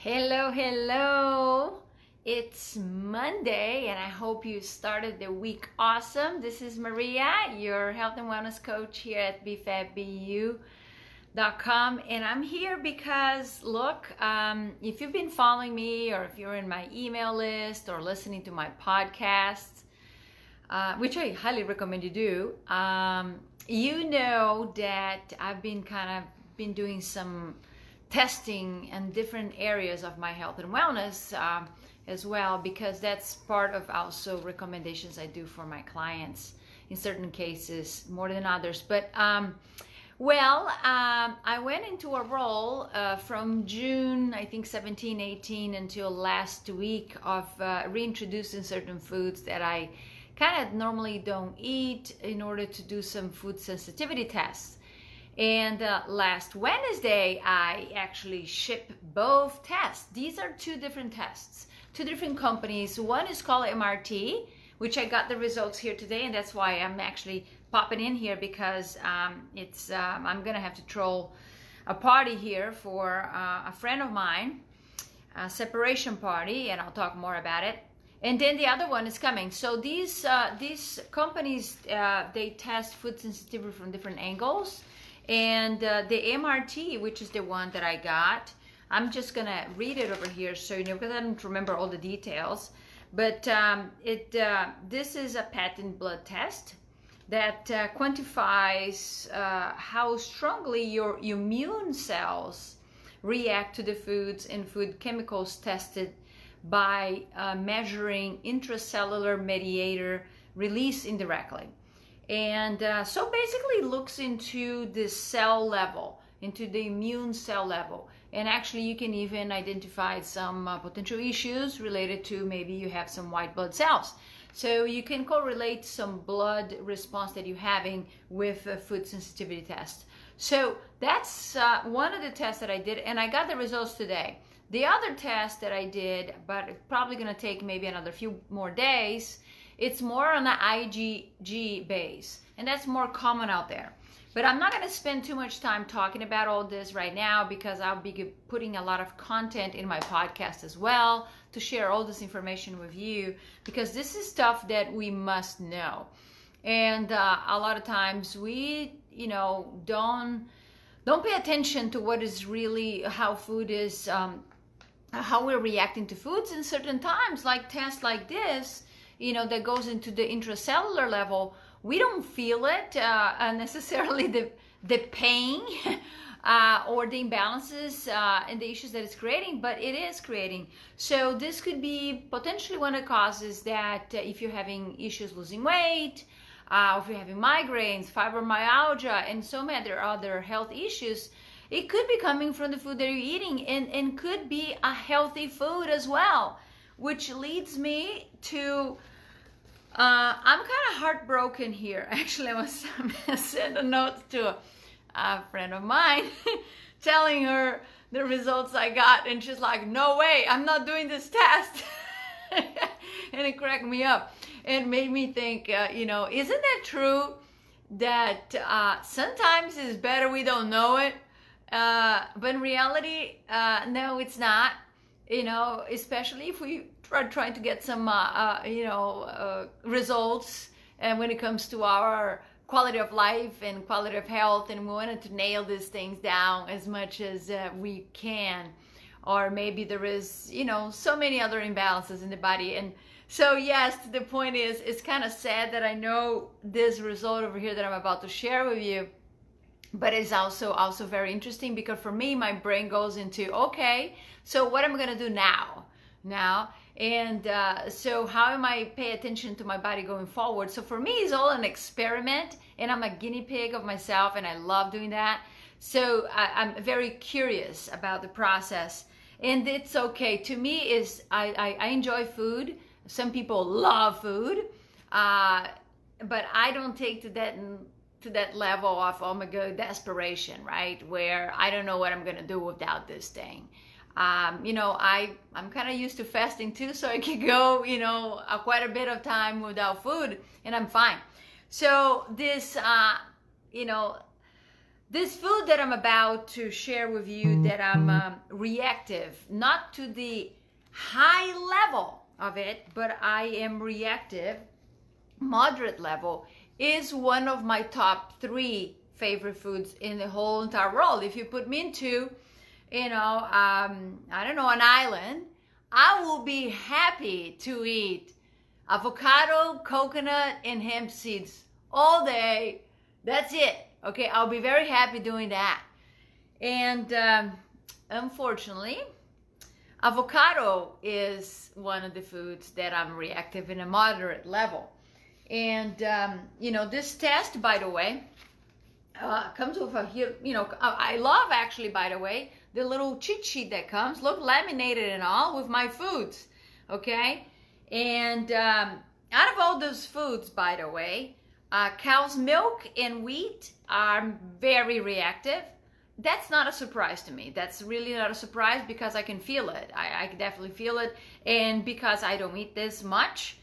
Hello, hello. It's Monday and I hope you started the week awesome. This is Maria, your health and wellness coach here at bfabbu.com, and I'm here because look, if you've been following me or if you're in my email list or listening to my podcasts, which I highly recommend you do, you know that I've been doing some testing in different areas of my health and wellness as well, because that's part of also recommendations I do for my clients in certain cases more than others. But I went into a role from June, I think 17, 18 until last week of reintroducing certain foods that I kind of normally don't eat in order to do some food sensitivity tests. And last Wednesday, I actually shipped both tests. These are two different tests, two different companies. One is called MRT, which I got the results here today, and that's why I'm actually popping in here, because I'm gonna have to throw a party here for a friend of mine, a separation party, and I'll talk more about it. And then the other one is coming. So these companies, they test food sensitivity from different angles. And the MRT, which is the one that I got, I'm just gonna read it over here so you know, because I don't remember all the details. But this is a patent blood test that quantifies how strongly your immune cells react to the foods and food chemicals tested by measuring intracellular mediator release indirectly. And so basically looks into the cell level, into the immune cell level. And actually you can even identify some potential issues related to maybe you have some white blood cells. So you can correlate some blood response that you're having with a food sensitivity test. So that's one of the tests that I did, and I got the results today. The other test that I did, but it's probably gonna take maybe another few more days, it's more on the IgG base, and that's more common out there. But I'm not going to spend too much time talking about all this right now, because I'll be putting a lot of content in my podcast as well to share all this information with you, because this is stuff that we must know. And a lot of times we, don't pay attention to what is really, how food is, how we're reacting to foods in certain times, like tests like this, that goes into the intracellular level. We don't feel it necessarily, the pain or the imbalances and the issues that it's creating, but it is creating. So this could be potentially one of the causes that if you're having issues losing weight, or if you're having migraines, fibromyalgia, and so many other health issues, it could be coming from the food that you're eating, and could be a healthy food as well. Which leads me to, I'm kind of heartbroken here. Actually, I was send a note to a friend of mine telling her the results I got, and she's like, no way, I'm not doing this test. And it cracked me up and made me think, isn't that true that sometimes it's better we don't know it? But in reality, no, it's not. Especially if we are trying to get some, results, and when it comes to our quality of life and quality of health, and we wanted to nail these things down as much as we can, or maybe there is, so many other imbalances in the body. And so, yes, the point is, it's kind of sad that I know this result over here that I'm about to share with you. But it's also very interesting, because for me, my brain goes into, okay, so what am I gonna do now? And so how am I pay attention to my body going forward? So for me, it's all an experiment, and I'm a guinea pig of myself, and I love doing that. So I'm very curious about the process, and it's okay. To me, I enjoy food. Some people love food, but I don't take to that level of, oh my God, desperation, right? Where I don't know what I'm gonna do without this thing. I'm kind of used to fasting too, so I can go, quite a bit of time without food, and I'm fine. So this, this food that I'm about to share with you, that I'm reactive, not to the high level of it, but I am reactive, moderate level, is one of my top 3 favorite foods in the whole entire world. If you put me into, I don't know, an island, I will be happy to eat avocado, coconut, and hemp seeds all day. That's it. Okay, I'll be very happy doing that. And unfortunately, avocado is one of the foods that I'm reactive in a moderate level. And this test, by the way, comes with I love, actually, by the way, the little cheat sheet that comes, look, laminated and all, with my foods. Okay, and out of all those foods, by the way, cow's milk and wheat are very reactive. That's not a surprise to me. That's really not a surprise, because I can feel it. I can definitely feel it. And because I don't eat this much,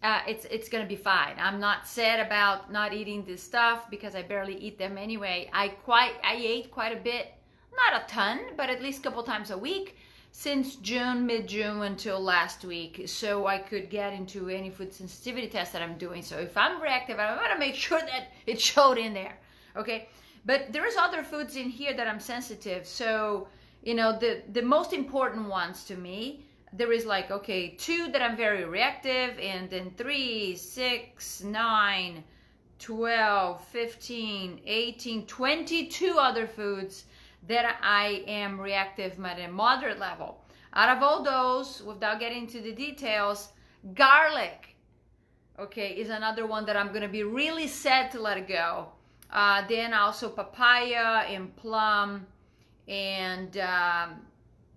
it's gonna be fine. I'm not sad about not eating this stuff, because I barely eat them anyway. I ate quite a bit, not a ton, but at least a couple times a week since mid-June until last week, so I could get into any food sensitivity test that I'm doing. So if I'm reactive, I want to make sure that it showed in there. Okay, but there's other foods in here that I'm sensitive. So the most important ones to me, there is 2 that I'm very reactive, and then 3, 6, 9, 12, 15, 18, 22 other foods that I am reactive at a moderate level. Out of all those, without getting into the details, garlic, okay, is another one that I'm going to be really sad to let it go. Then also papaya and plum, and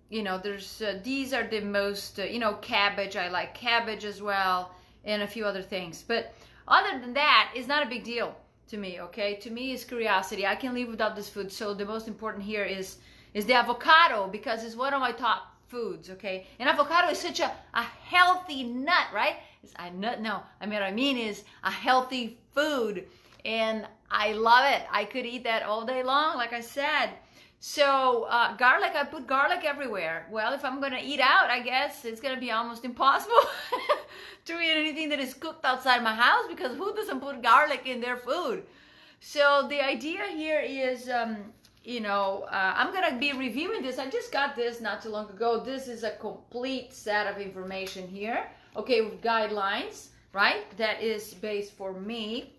there's these are the most, cabbage. I like cabbage as well, and a few other things. But other than that, it's not a big deal to me. Okay, to me, it's curiosity. I can live without this food. So the most important here is the avocado, because it's one of my top foods. Okay, and avocado is such a healthy nut, right? It's a nut. No, what I mean is a healthy food, and I love it. I could eat that all day long, like I said. So garlic, I put garlic everywhere. Well, if I'm gonna eat out, I guess it's gonna be almost impossible to eat anything that is cooked outside my house, because who doesn't put garlic in their food? So the idea here is, I'm gonna be reviewing this. I just got this not too long ago. This is a complete set of information here, okay, with guidelines, right? That is based for me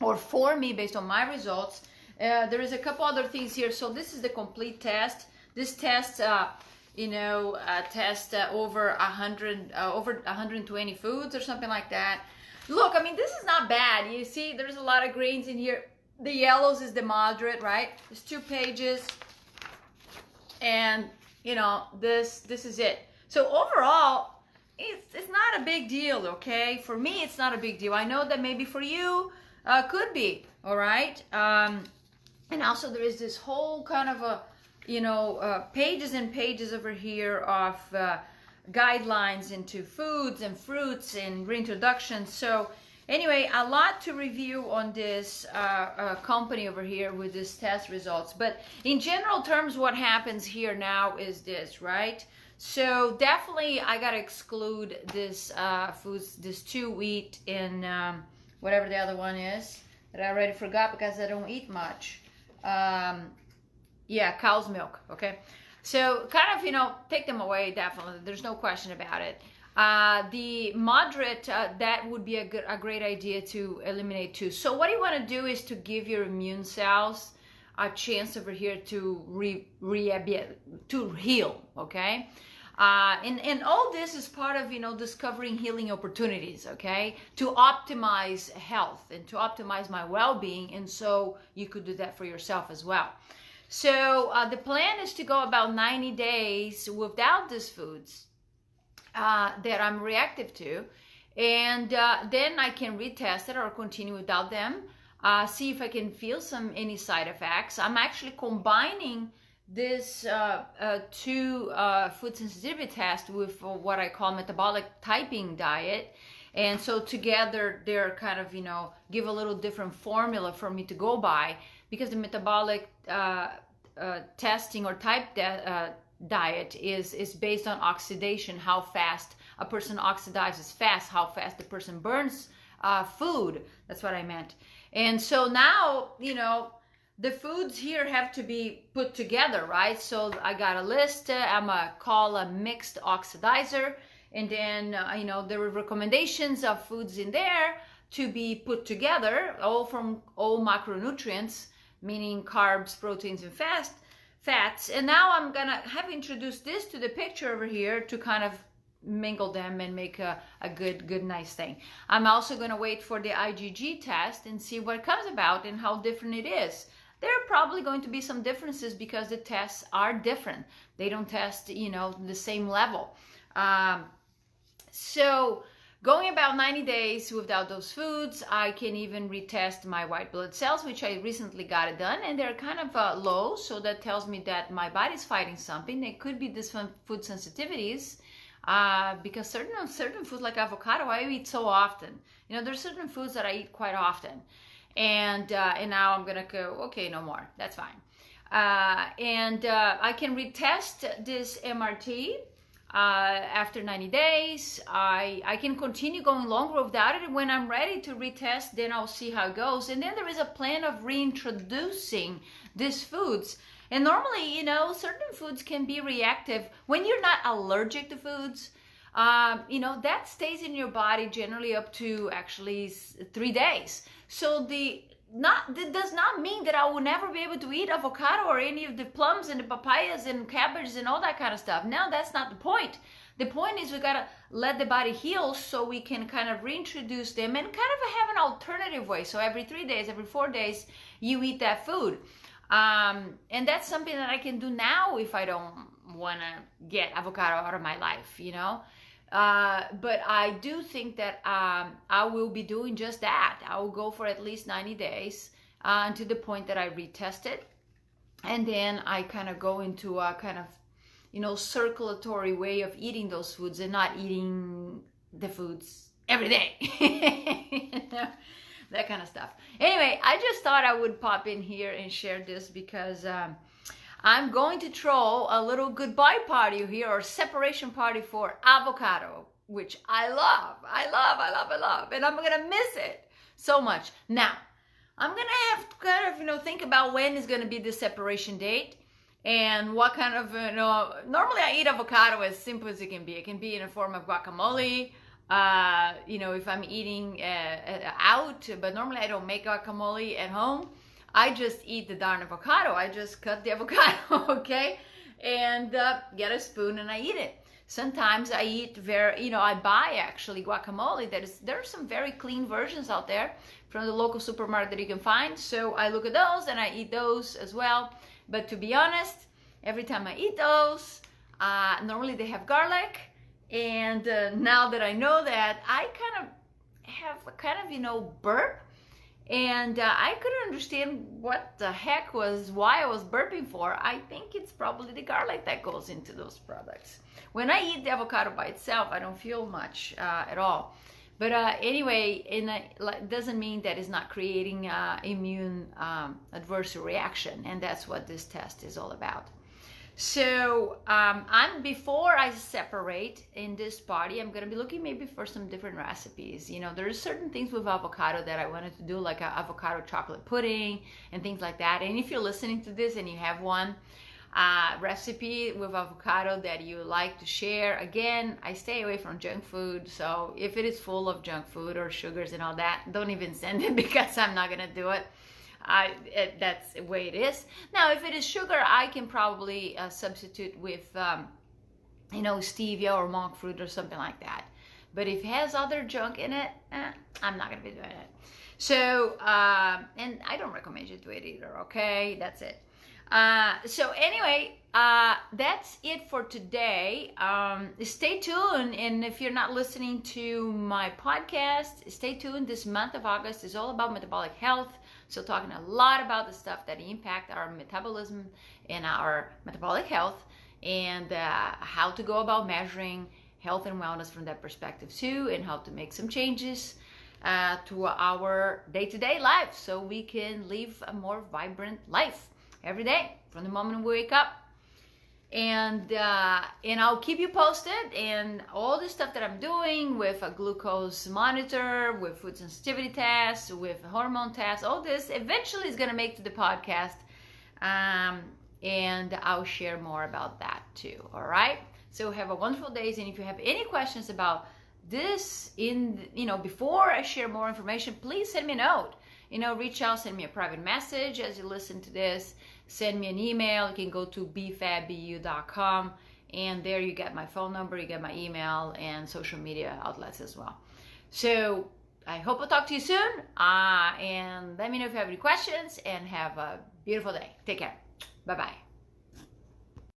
based on my results. There is a couple other things here. So this is the complete test. This test, test over 120 foods or something like that. Look, this is not bad. You see, there's a lot of greens in here. The yellows is the moderate, right? It's 2 pages, and this is it. So overall, it's not a big deal, okay? For me, it's not a big deal. I know that maybe for you, could be, all right? And also there is this whole kind of pages and pages over here of guidelines into foods and fruits and reintroduction. So anyway, a lot to review on this company over here with this test results. But in general terms, what happens here now is this, right? So definitely I gotta exclude this foods, this 2 wheat and whatever the other one is that I already forgot, because I don't eat much. Cow's milk. Okay, so kind of take them away. Definitely, there's no question about it. The moderate, that would be a great idea to eliminate too. So what you want to do is to give your immune cells a chance over here to heal. Okay. And all this is part of, discovering healing opportunities, okay, to optimize health and to optimize my well-being. And so you could do that for yourself as well. So the plan is to go about 90 days without these foods that I'm reactive to. And then I can retest it or continue without them, see if I can feel any side effects. I'm actually combining this 2 food sensitivity test with what I call metabolic typing diet, And so together they're kind of, give a little different formula for me to go by, because the metabolic testing or diet is based on oxidation, how fast a person oxidizes fast, how fast the person burns food. That's what I meant. And so now, the foods here have to be put together, right? So I got a list. I'm gonna call a mixed oxidizer. And then, there were recommendations of foods in there to be put together, all macronutrients, meaning carbs, proteins, and fats. And now I'm gonna have introduced this to the picture over here to kind of mingle them and make a good, nice thing. I'm also gonna wait for the IgG test and see what comes about and how different it is. There are probably going to be some differences because the tests are different. They don't test, the same level. So going about 90 days without those foods, I can even retest my white blood cells, which I recently got it done, and they're kind of low. So that tells me that my body's fighting something. It could be this food sensitivities, because certain foods like avocado, I eat so often. There's certain foods that I eat quite often. And now I'm gonna go, okay, no more. That's fine. I can retest this MRT after 90 days. I can continue going longer without it. And when I'm ready to retest, then I'll see how it goes. And then there is a plan of reintroducing these foods. And normally, certain foods can be reactive. When you're not allergic to foods, that stays in your body generally up to actually 3 days. So that does not mean that I will never be able to eat avocado or any of the plums and the papayas and cabbage and all that kind of stuff. No, that's not the point. The point is we gotta let the body heal so we can kind of reintroduce them and kind of have an alternative way. So every 3 days, every 4 days, you eat that food. And that's something that I can do now if I don't want to get avocado out of my life, But I do think that I will be doing just that. I will go for at least 90 days to the point that I retest it. And then I kind of go into a kind of, circulatory way of eating those foods and not eating the foods every day. That kind of stuff. Anyway, I just thought I would pop in here and share this because I'm going to throw a little goodbye party here, or separation party for avocado, which I love. And I'm going to miss it so much. Now, I'm going to have to kind of, think about when is going to be the separation date and what kind of, normally I eat avocado as simple as it can be. It can be in a form of guacamole, if I'm eating out, but normally I don't make guacamole at home. I just eat the darn avocado. I just cut the avocado, okay? And get a spoon and I eat it. Sometimes I eat I buy actually guacamole. There are some very clean versions out there from the local supermarket that you can find. So I look at those and I eat those as well. But to be honest, every time I eat those, normally they have garlic. And now that I know that, I kind of have a kind of, burp. And I couldn't understand what the heck why I was burping for. I think it's probably the garlic that goes into those products. When I eat the avocado by itself, I don't feel much at all. But anyway, it doesn't mean that it's not creating immune adverse reaction. And that's what this test is all about. So before I separate in this party, I'm going to be looking maybe for some different recipes. There's certain things with avocado that I wanted to do, like an avocado chocolate pudding and things like that. And if you're listening to this and you have one recipe with avocado that you like to share, again, I stay away from junk food. So if it is full of junk food or sugars and all that, don't even send it because I'm not going to do it. That's the way it is. Now, if it is sugar, I can probably substitute with, stevia or monk fruit or something like that. But if it has other junk in it, I'm not going to be doing it. So, and I don't recommend you do it either, okay? That's it. So anyway, that's it for today. Stay tuned. And if you're not listening to my podcast, stay tuned. This month of August is all about metabolic health. So talking a lot about the stuff that impact our metabolism and our metabolic health, and how to go about measuring health and wellness from that perspective too, and how to make some changes to our day-to-day life so we can live a more vibrant life every day from the moment we wake up. And I'll keep you posted, and all the stuff that I'm doing with a glucose monitor, with food sensitivity tests, with hormone tests, all this eventually is going to make to the podcast, and I'll share more about that too. All right, so have a wonderful day, and if you have any questions about this before I share more information, please send me a note. Reach out, send me a private message as you listen to this, send me an email. You can go to bfabbu.com, and there you get my phone number, you get my email, and social media outlets as well. So I hope I'll talk to you soon, and let me know if you have any questions, and have a beautiful day. Take care. Bye-bye.